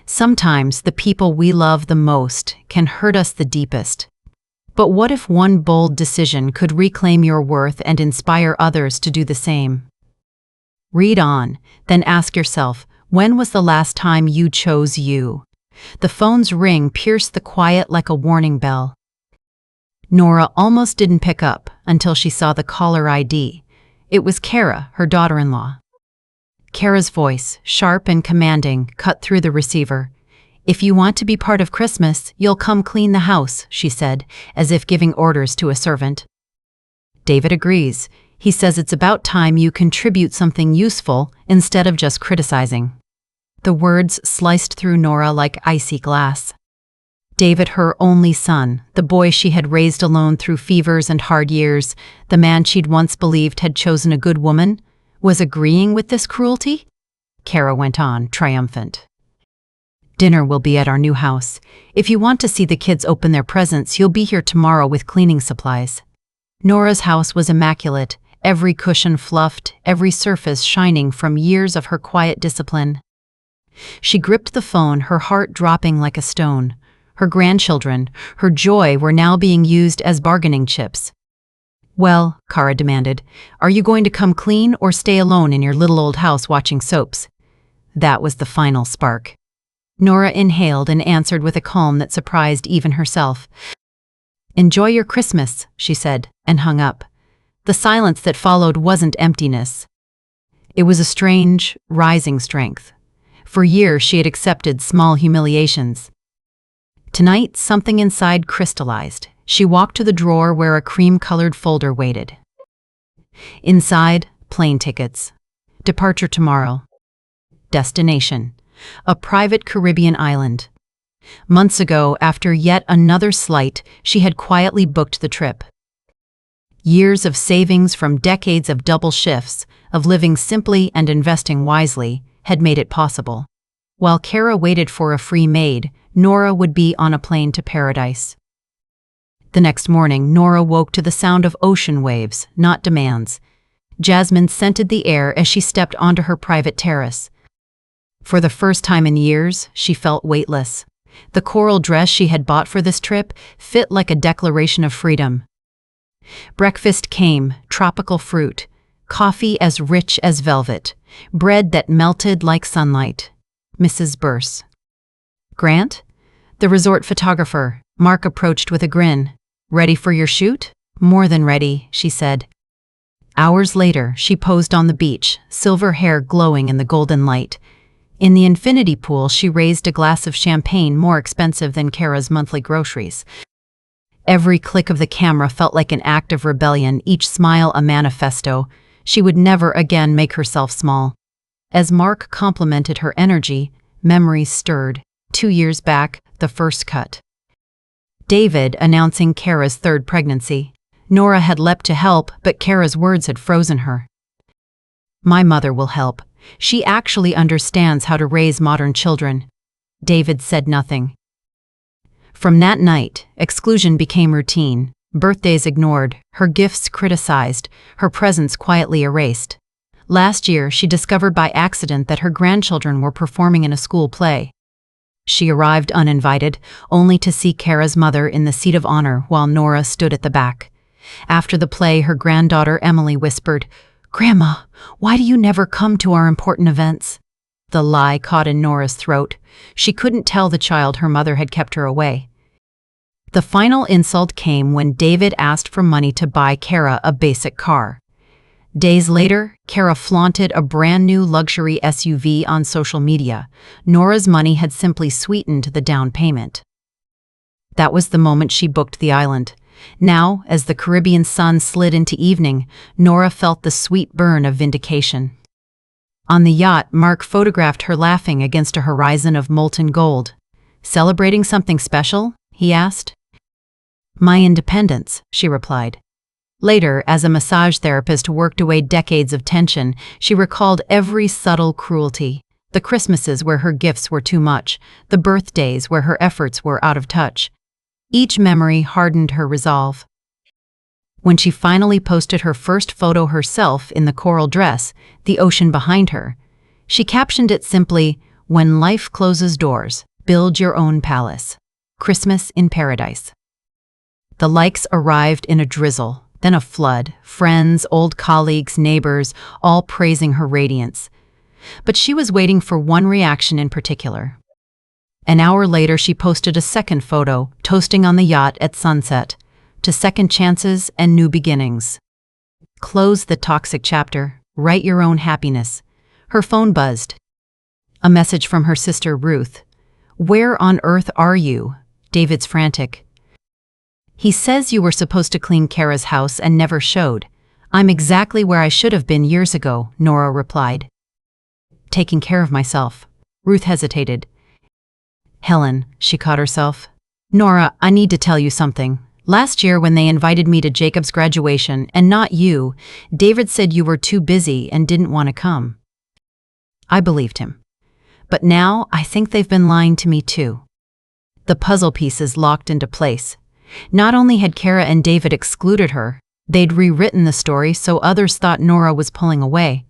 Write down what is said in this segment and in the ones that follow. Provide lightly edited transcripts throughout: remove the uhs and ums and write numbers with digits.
Sometimes the people we love the most can hurt us the deepest. But what if one bold decision could reclaim your worth and inspire others to do the same? Read on, then ask yourself, when was the last time you chose you? The phone's ring pierced the quiet like a warning bell. Nora almost didn't pick up until she saw the caller ID. It was Kara, her daughter-in-law. Kara's voice, sharp and commanding, cut through the receiver. "If you want to be part of Christmas, you'll come clean the house," she said, as if giving orders to a servant. David agrees. He says it's about time you contribute something useful instead of just criticizing. The words sliced through Nora like icy glass. David, her only son, the boy she had raised alone through fevers and hard years, the man she'd once believed had chosen a good woman, was agreeing with this cruelty? Kara went on, triumphant. "Dinner will be at our new house. If you want to see the kids open their presents, you'll be here tomorrow with cleaning supplies." Nora's house was immaculate, every cushion fluffed, every surface shining from years of her quiet discipline. She gripped the phone, her heart dropping like a stone. Her grandchildren, her joy, were now being used as bargaining chips. "Well," Kara demanded, "are you going to come clean or stay alone in your little old house watching soaps?" That was the final spark. Nora inhaled and answered with a calm that surprised even herself. "Enjoy your Christmas," she said, and hung up. The silence that followed wasn't emptiness. It was a strange, rising strength. For years she had accepted small humiliations. Tonight, something inside crystallized. She walked to the drawer where a cream-colored folder waited. Inside, plane tickets. Departure tomorrow. Destination: a private Caribbean island. Months ago, after yet another slight, she had quietly booked the trip. Years of savings from decades of double shifts, of living simply and investing wisely, had made it possible. While Kara waited for a free maid, Nora would be on a plane to paradise. The next morning, Nora woke to the sound of ocean waves, not demands. Jasmine scented the air as she stepped onto her private terrace. For the first time in years, she felt weightless. The coral dress she had bought for this trip fit like a declaration of freedom. Breakfast came, tropical fruit, coffee as rich as velvet, bread that melted like sunlight. Mrs. Burse. "Grant?" The resort photographer, Mark, approached with a grin. "Ready for your shoot?" "More than ready," she said. Hours later, she posed on the beach, silver hair glowing in the golden light. In the infinity pool, she raised a glass of champagne more expensive than Kara's monthly groceries. Every click of the camera felt like an act of rebellion, each smile a manifesto. She would never again make herself small. As Mark complimented her energy, memories stirred. 2 years back, the first cut. David announcing Kara's third pregnancy. Nora had leapt to help, but Kara's words had frozen her. "My mother will help. She actually understands how to raise modern children." David said nothing. From that night, exclusion became routine. Birthdays ignored, her gifts criticized, her presence quietly erased. Last year, she discovered by accident that her grandchildren were performing in a school play. She arrived uninvited, only to see Kara's mother in the seat of honor while Nora stood at the back. After the play, her granddaughter Emily whispered, "Grandma, why do you never come to our important events?" The lie caught in Nora's throat. She couldn't tell the child her mother had kept her away. The final insult came when David asked for money to buy Kara a basic car. Days later, Kara flaunted a brand new luxury SUV on social media. Nora's money had simply sweetened the down payment. That was the moment she booked the island. Now, as the Caribbean sun slid into evening, Nora felt the sweet burn of vindication. On the yacht, Mark photographed her laughing against a horizon of molten gold. "Celebrating something special?" he asked. "My independence," she replied. Later, as a massage therapist worked away decades of tension, she recalled every subtle cruelty. The Christmases where her gifts were too much, the birthdays where her efforts were out of touch. Each memory hardened her resolve. When she finally posted her first photo herself in the coral dress, the ocean behind her, she captioned it simply, When life closes doors, build your own palace. Christmas in Paradise. The likes arrived in a drizzle, then a flood, friends, old colleagues, neighbors, all praising her radiance. But she was waiting for one reaction in particular. An hour later, she posted a second photo, toasting on the yacht at sunset, to second chances and new beginnings. Close the toxic chapter, write your own happiness. Her phone buzzed. A message from her sister Ruth. "Where on earth are you?" David's frantic. "He says you were supposed to clean Kara's house and never showed. I'm exactly where I should have been years ago," Nora replied. "Taking care of myself." Ruth hesitated. "Helen," she caught herself. "Nora, I need to tell you something. Last year when they invited me to Jacob's graduation, and not you, David said you were too busy and didn't want to come." I believed him. But now I think they've been lying to me too. The puzzle pieces locked into place. Not only had Kara and David excluded her, they'd rewritten the story so others thought Nora was pulling away.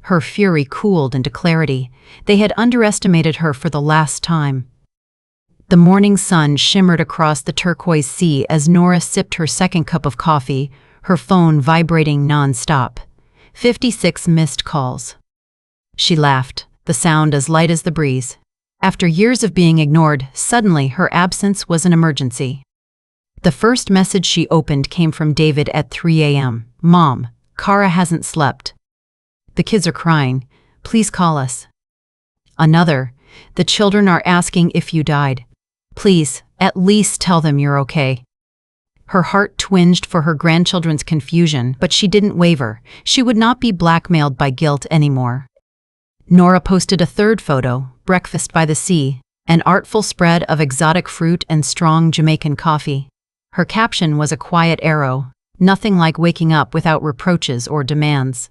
Her fury cooled into clarity. They had underestimated her for the last time. The morning sun shimmered across the turquoise sea as Nora sipped her second cup of coffee, her phone vibrating non-stop. 56 missed calls. She laughed, the sound as light as the breeze. After years of being ignored, suddenly her absence was an emergency. The first message she opened came from David at 3 a.m. "Mom, Kara hasn't slept. The kids are crying. Please call us." Another, "The children are asking if you died. Please, at least tell them you're okay." Her heart twinged for her grandchildren's confusion, but she didn't waver. She would not be blackmailed by guilt anymore. Nora posted a third photo, breakfast by the sea, an artful spread of exotic fruit and strong Jamaican coffee. Her caption was a quiet arrow, nothing like waking up without reproaches or demands.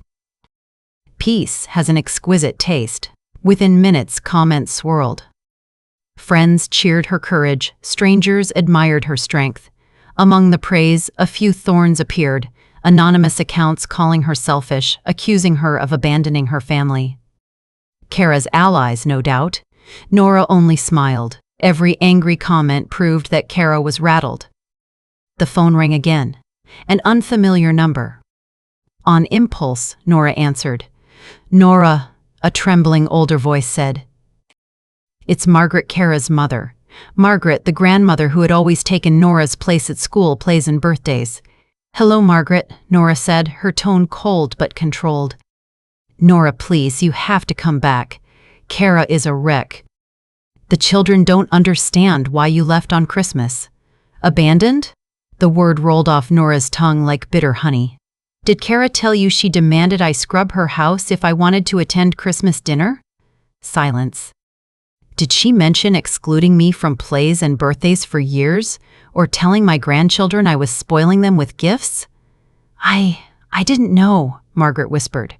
"Peace has an exquisite taste." Within minutes, comments swirled. Friends cheered her courage, strangers admired her strength. Among the praise, a few thorns appeared, anonymous accounts calling her selfish, accusing her of abandoning her family. Kara's allies, no doubt. Nora only smiled. Every angry comment proved that Kara was rattled. The phone rang again. An unfamiliar number. On impulse, Nora answered. "Nora," a trembling older voice said. "It's Margaret, Kara's mother. Margaret, the grandmother who had always taken Nora's place at school, plays and birthdays." "Hello, Margaret," Nora said, her tone cold but controlled. "Nora, please, you have to come back. Kara is a wreck. The children don't understand why you left on Christmas." "Abandoned?" The word rolled off Nora's tongue like bitter honey. "Did Kara tell you she demanded I scrub her house if I wanted to attend Christmas dinner?" Silence. "Did she mention excluding me from plays and birthdays for years, or telling my grandchildren I was spoiling them with gifts?" I didn't know," Margaret whispered.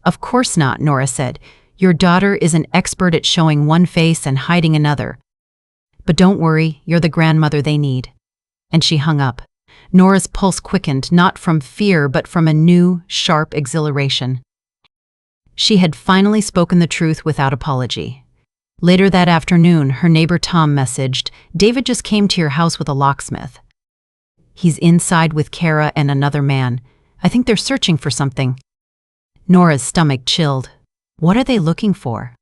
"Of course not," Nora said. "Your daughter is an expert at showing one face and hiding another. But don't worry, you're the grandmother they need." And she hung up. Nora's pulse quickened, not from fear but from a new, sharp exhilaration. She had finally spoken the truth without apology. Later that afternoon, her neighbor Tom messaged, "David just came to your house with a locksmith. He's inside with Kara and another man. I think they're searching for something." Nora's stomach chilled. What are they looking for?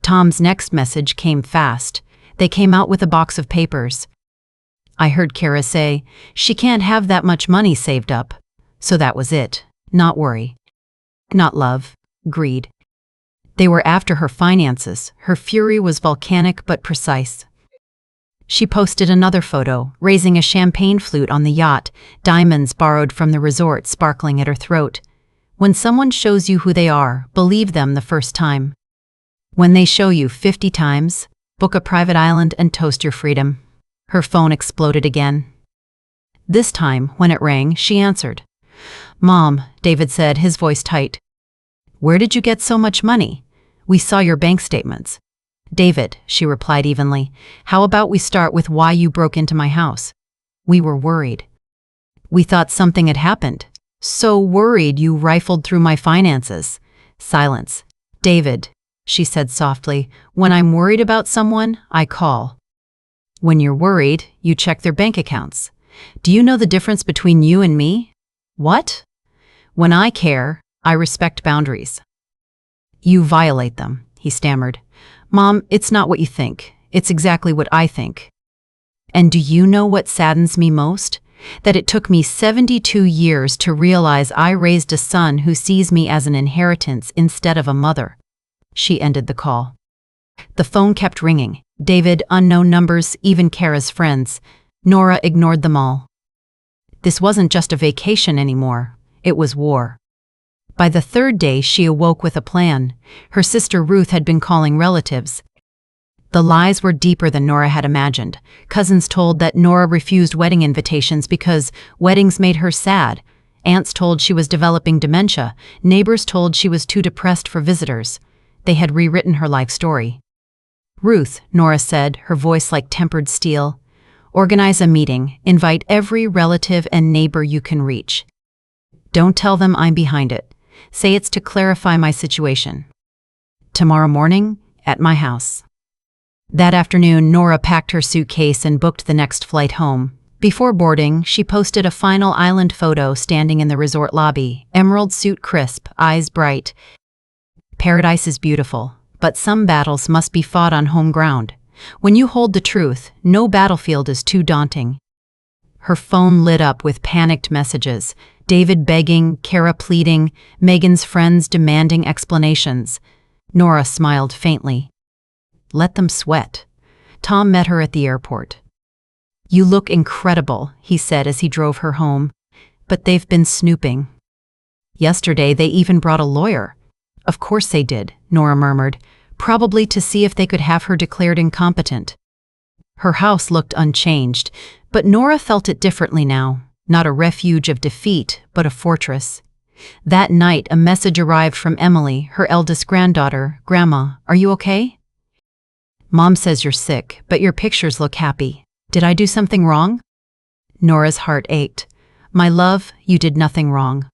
Tom's next message came fast. They came out with a box of papers. "I heard Kara say, she can't have that much money saved up." So that was it. Not worry. Not love. Greed. They were after her finances. Her fury was volcanic but precise. She posted another photo, raising a champagne flute on the yacht, diamonds borrowed from the resort sparkling at her throat. When someone shows you who they are, believe them the first time. When they show you 50 times, book a private island and toast your freedom. Her phone exploded again. This time, when it rang, she answered. "Mom," David said, his voice tight. "Where did you get so much money? We saw your bank statements." "David," she replied evenly, "how about we start with why you broke into my house?" "We were worried. We thought something had happened. So worried you rifled through my finances." Silence. "David, she said softly. When I'm worried about someone, I call. When you're worried, you check their bank accounts. Do you know the difference between you and me? What? When I care, I respect boundaries. You violate them, he stammered. Mom, it's not what you think. It's exactly what I think. And do you know what saddens me most? That it took me 72 years to realize I raised a son who sees me as an inheritance instead of a mother. She ended the call. The phone kept ringing. David, unknown numbers, even Kara's friends. Nora ignored them all. This wasn't just a vacation anymore. It was war. By the third day, she awoke with a plan. Her sister Ruth had been calling relatives. The lies were deeper than Nora had imagined. Cousins told that Nora refused wedding invitations because weddings made her sad. Aunts told she was developing dementia. Neighbors told she was too depressed for visitors. They had rewritten her life story. Ruth, Nora said, her voice like tempered steel, organize a meeting, invite every relative and neighbor you can reach. Don't tell them I'm behind it. Say it's to clarify my situation. Tomorrow morning, at my house. That afternoon, Nora packed her suitcase and booked the next flight home. Before boarding, she posted a final island photo standing in the resort lobby, emerald suit crisp, eyes bright. Paradise is beautiful, but some battles must be fought on home ground. When you hold the truth, no battlefield is too daunting. Her phone lit up with panicked messages. David begging, Kara pleading, Megan's friends demanding explanations. Nora smiled faintly. Let them sweat. Tom met her at the airport. You look incredible, he said as he drove her home. But they've been snooping. Yesterday they even brought a lawyer. Of course they did, Nora murmured, probably to see if they could have her declared incompetent. Her house looked unchanged, but Nora felt it differently now. Not a refuge of defeat, but a fortress. That night, a message arrived from Emily, her eldest granddaughter. Grandma, are you okay? Mom says you're sick, but your pictures look happy. Did I do something wrong? Nora's heart ached. My love, you did nothing wrong.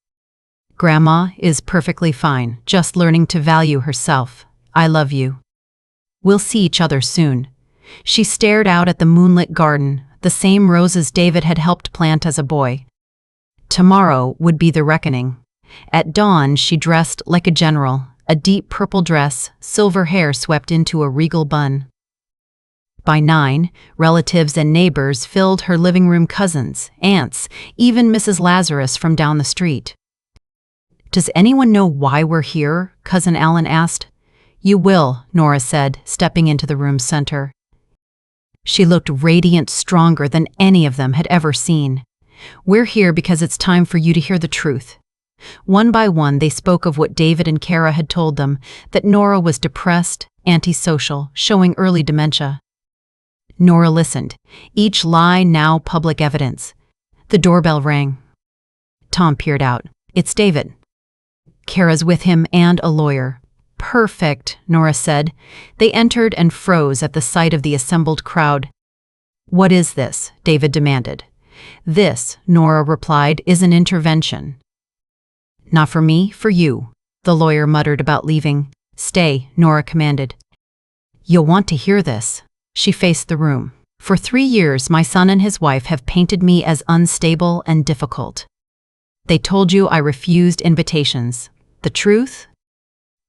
Grandma is perfectly fine, just learning to value herself. I love you. We'll see each other soon. She stared out at the moonlit garden, the same roses David had helped plant as a boy. Tomorrow would be the reckoning. At dawn, she dressed like a general, a deep purple dress, silver hair swept into a regal bun. By 9, relatives and neighbors filled her living room, cousins, aunts, even Mrs. Lazarus from down the street. Does anyone know why we're here? Cousin Alan asked. You will, Nora said, stepping into the room's center. She looked radiant, stronger than any of them had ever seen. We're here because it's time for you to hear the truth. One by one, they spoke of what David and Kara had told them, that Nora was depressed, antisocial, showing early dementia. Nora listened, each lie now public evidence. The doorbell rang. Tom peered out. It's David. Kara's with him and a lawyer. Perfect, Nora said. They entered and froze at the sight of the assembled crowd. What is this? David demanded. This, Nora replied, is an intervention. Not for me, for you, the lawyer muttered about leaving. Stay, Nora commanded. You'll want to hear this. She faced the room. For 3 years, my son and his wife have painted me as unstable and difficult. They told you I refused invitations. The truth?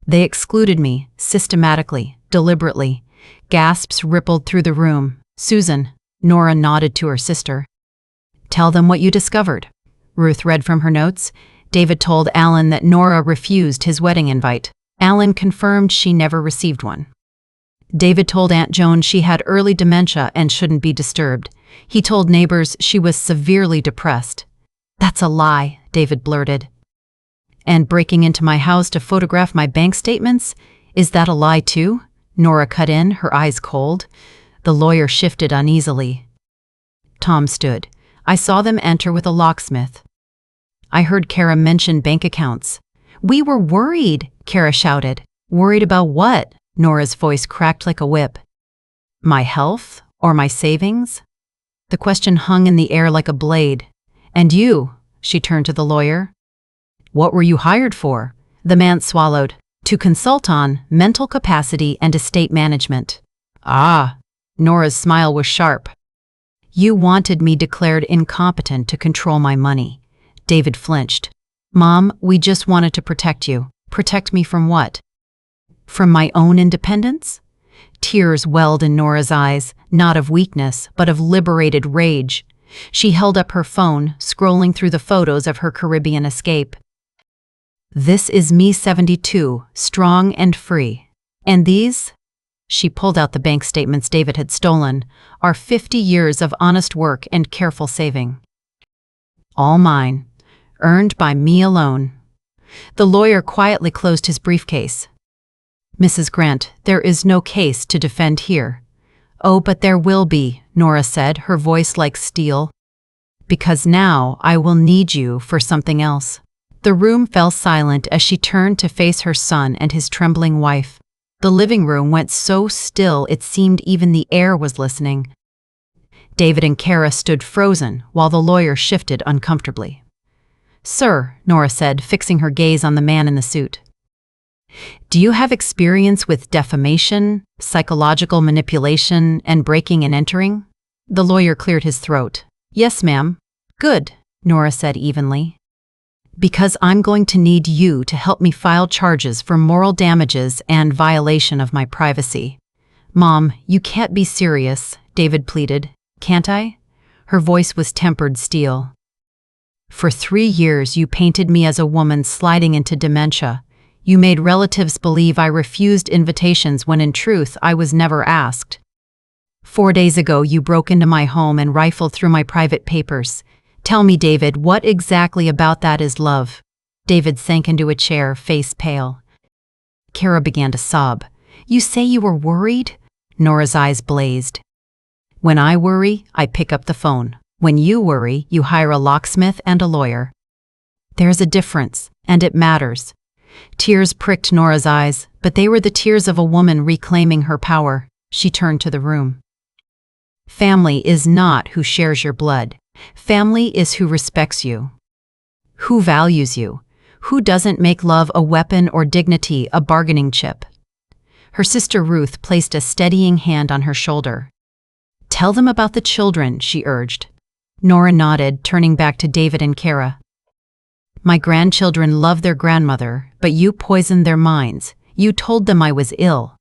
They excluded me, systematically, deliberately. Gasps rippled through the room. Susan, Nora nodded to her sister. Tell them what you discovered. Ruth read from her notes. David told Alan that Nora refused his wedding invite. Alan confirmed she never received one. David told Aunt Joan she had early dementia and shouldn't be disturbed. He told neighbors she was severely depressed. That's a lie, David blurted. And breaking into my house to photograph my bank statements? Is that a lie too? Nora cut in, her eyes cold. The lawyer shifted uneasily. Tom stood. I saw them enter with a locksmith. I heard Kara mention bank accounts. We were worried, Kara shouted. Worried about what? Nora's voice cracked like a whip. My health or my savings? The question hung in the air like a blade. And you? She turned to the lawyer. What were you hired for? The man swallowed. to consult on mental capacity and estate management. Ah, Nora's smile was sharp. You wanted me declared incompetent to control my money. David flinched. Mom, we just wanted to protect you. Protect me from what? From my own independence? Tears welled in Nora's eyes, not of weakness, but of liberated rage. She held up her phone, scrolling through the photos of her Caribbean escape. This is me 72, strong and free. And these? She pulled out the bank statements David had stolen, are 50 years of honest work and careful saving. All mine, earned by me alone. The lawyer quietly closed his briefcase. Mrs. Grant, there is no case to defend here. Oh, but there will be, Nora said, her voice like steel. Because now I will need you for something else. The room fell silent as she turned to face her son and his trembling wife. The living room went so still it seemed even the air was listening. David and Kara stood frozen while the lawyer shifted uncomfortably. Sir, Nora said, fixing her gaze on the man in the suit. Do you have experience with defamation, psychological manipulation, and breaking and entering? The lawyer cleared his throat. Yes, ma'am. Good, Nora said evenly. Because I'm going to need you to help me file charges for moral damages and violation of my privacy. Mom, you can't be serious, David pleaded. Can't I? Her voice was tempered steel. For 3 years you painted me as a woman sliding into dementia. You made relatives believe I refused invitations when in truth I was never asked. 4 days ago you broke into my home and rifled through my private papers. Tell me, David, what exactly about that is love? David sank into a chair, face pale. Kara began to sob. You say you were worried? Nora's eyes blazed. When I worry, I pick up the phone. When you worry, you hire a locksmith and a lawyer. There's a difference, and it matters. Tears pricked Nora's eyes, but they were the tears of a woman reclaiming her power. She turned to the room. Family is not who shares your blood. Family is who respects you. Who values you. Who doesn't make love a weapon or dignity a bargaining chip. Her sister Ruth placed a steadying hand on her shoulder. Tell them about the children, she urged. Nora nodded, turning back to David and Kara. My grandchildren love their grandmother, but you poisoned their minds. You told them I was ill.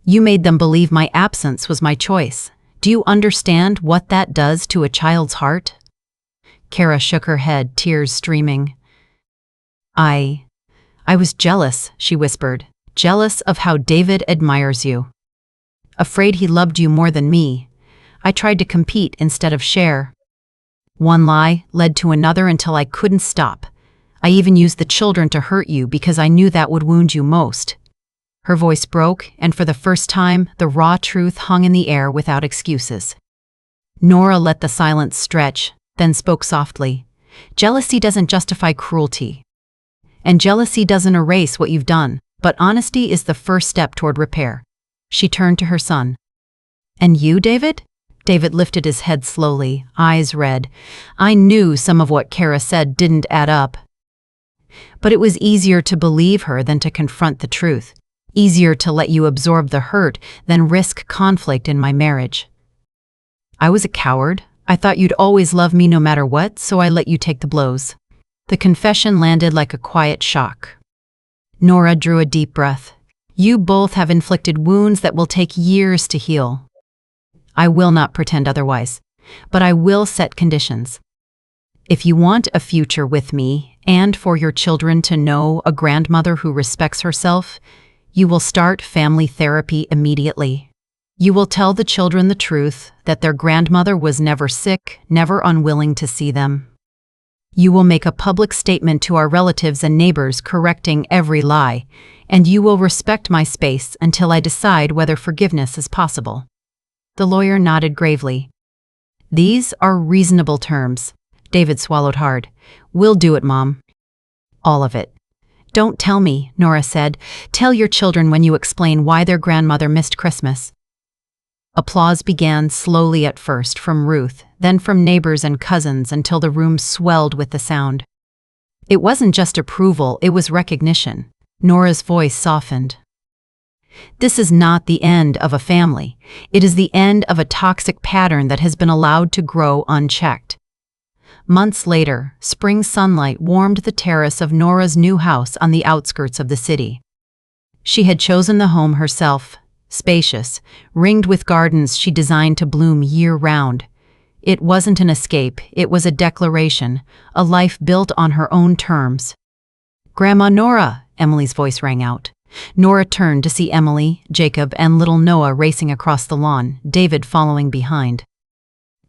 You made them believe my absence was my choice. Do you understand what that does to a child's heart? Kara shook her head, tears streaming. I was jealous, she whispered. Jealous of how David admires you. Afraid he loved you more than me. I tried to compete instead of share. One lie led to another until I couldn't stop. I even used the children to hurt you because I knew that would wound you most. Her voice broke, and for the first time, the raw truth hung in the air without excuses. Nora let the silence stretch, then spoke softly. Jealousy doesn't justify cruelty. And jealousy doesn't erase what you've done, but honesty is the first step toward repair. She turned to her son. And you, David? David lifted his head slowly, eyes red. I knew some of what Kara said didn't add up. But it was easier to believe her than to confront the truth. Easier to let you absorb the hurt than risk conflict in my marriage. I was a coward. I thought you'd always love me no matter what, so I let you take the blows. The confession landed like a quiet shock. Nora drew a deep breath. You both have inflicted wounds that will take years to heal. I will not pretend otherwise, but I will set conditions. If you want a future with me, and for your children to know a grandmother who respects herself, you will start family therapy immediately. You will tell the children the truth, that their grandmother was never sick, never unwilling to see them. You will make a public statement to our relatives and neighbors correcting every lie, and you will respect my space until I decide whether forgiveness is possible. The lawyer nodded gravely. These are reasonable terms. David swallowed hard. We'll do it, Mom. All of it. Don't tell me, Nora said. Tell your children when you explain why their grandmother missed Christmas. Applause began slowly at first from Ruth, then from neighbors and cousins until the room swelled with the sound. It wasn't just approval, it was recognition. Nora's voice softened. This is not the end of a family. It is the end of a toxic pattern that has been allowed to grow unchecked. Months later, spring sunlight warmed the terrace of Nora's new house on the outskirts of the city. She had chosen the home herself, spacious, ringed with gardens she designed to bloom year-round. It wasn't an escape, it was a declaration, a life built on her own terms. "Grandma Nora!" Emily's voice rang out. Nora turned to see Emily, Jacob, and little Noah racing across the lawn, David following behind.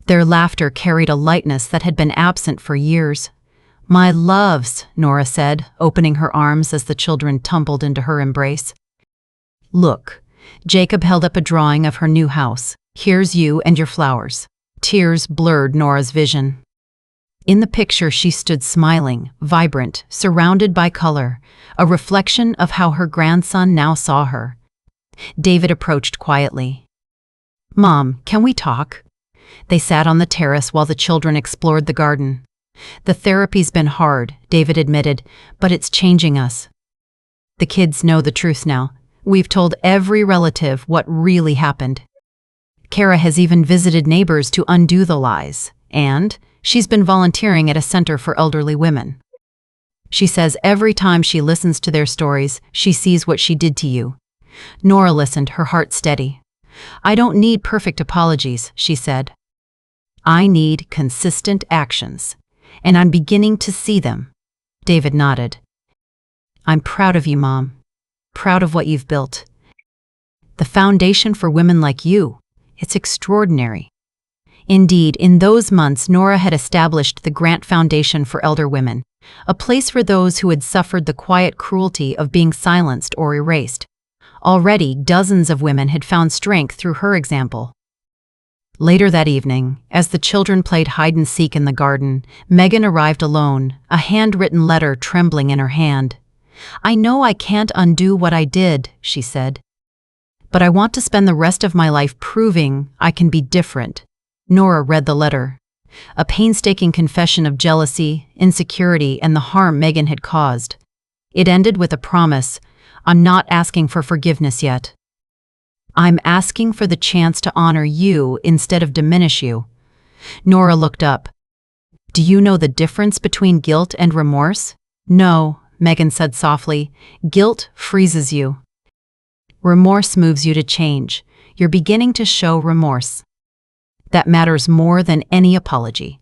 Their laughter carried a lightness that had been absent for years. "My loves," Nora said, opening her arms as the children tumbled into her embrace. "Look." Jacob held up a drawing of her new house. "Here's you and your flowers." Tears blurred Nora's vision. In the picture she stood smiling, vibrant, surrounded by color, a reflection of how her grandson now saw her. David approached quietly. "Mom, can we talk?" They sat on the terrace while the children explored the garden. "The therapy's been hard," David admitted, "but it's changing us." "The kids know the truth now. We've told every relative what really happened. Kara has even visited neighbors to undo the lies, and she's been volunteering at a center for elderly women. She says every time she listens to their stories, she sees what she did to you." Nora listened, her heart steady. "I don't need perfect apologies," she said. "I need consistent actions, and I'm beginning to see them." David nodded. "I'm proud of you, Mom. Proud of what you've built. The foundation for women like you. It's extraordinary." Indeed, in those months, Nora had established the Grant Foundation for Elder Women, a place for those who had suffered the quiet cruelty of being silenced or erased. Already, dozens of women had found strength through her example. Later that evening, as the children played hide-and-seek in the garden, Megan arrived alone, a handwritten letter trembling in her hand. "I know I can't undo what I did," she said. "But I want to spend the rest of my life proving I can be different." Nora read the letter. A painstaking confession of jealousy, insecurity, and the harm Megan had caused. It ended with a promise: "I'm not asking for forgiveness yet. I'm asking for the chance to honor you instead of diminish you." Nora looked up. "Do you know the difference between guilt and remorse?" "No," Megan said softly. "Guilt freezes you. Remorse moves you to change. You're beginning to show remorse. That matters more than any apology."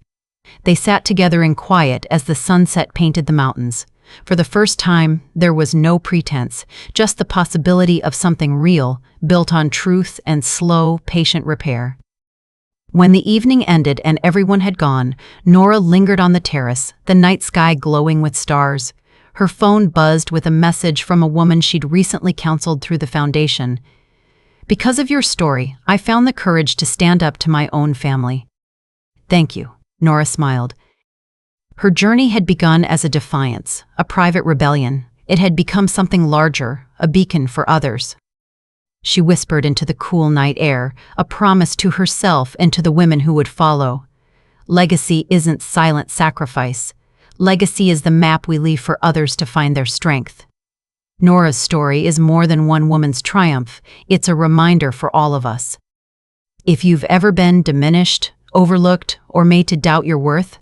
They sat together in quiet as the sunset painted the mountains. For the first time, there was no pretense, just the possibility of something real, built on truth and slow, patient repair. When the evening ended and everyone had gone, Nora lingered on the terrace, the night sky glowing with stars. Her phone buzzed with a message from a woman she'd recently counseled through the foundation. "Because of your story, I found the courage to stand up to my own family." "Thank you," Nora smiled. Her journey had begun as a defiance, a private rebellion. It had become something larger, a beacon for others. She whispered into the cool night air, a promise to herself and to the women who would follow. Legacy isn't silent sacrifice. Legacy is the map we leave for others to find their strength. Nora's story is more than one woman's triumph. It's a reminder for all of us. If you've ever been diminished, overlooked, or made to doubt your worth,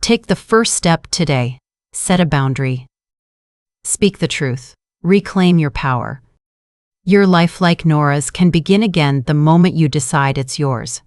take the first step today. Set a boundary. Speak the truth. Reclaim your power. Your life, like Nora's, can begin again the moment you decide it's yours.